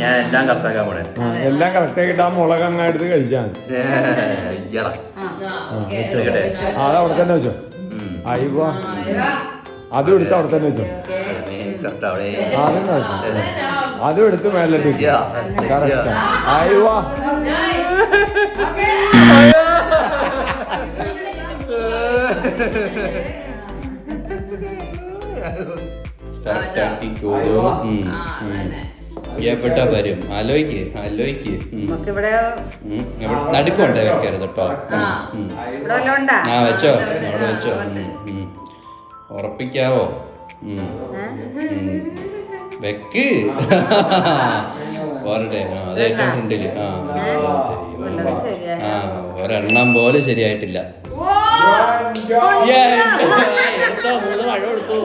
ഞാൻ എല്ലാം കറക്റ്റാക്കാൻ പോണേ. എല്ലാം കറക്റ്റ് ആക്കിട്ട് ആ മുളക് അങ്ങ് എടുത്ത് കഴിച്ചാൽ അതവിടെ തന്നെ വെച്ചോ. അയ്യോ അതും എടുത്ത് അവിടെ തന്നെ വെച്ചോ. അതും അതും എടുത്ത് മേലോട്ട് കറക്റ്റ്. അയ്യോ എവിടെ വരും ആലോയ്ക്ക് നടുക്കുണ്ടേ വെക്കരുത് കേട്ടോ. ആ വെച്ചോ അവിടെ വെച്ചോ. ഉറപ്പിക്കാവോ? വെക്ക് പോരട്ടെ. അത് ഏറ്റവും ഫ്രണ്ടില്. ഒരെണ്ണം പോലും ശരിയായിട്ടില്ല. മഴ കൊടുത്തു.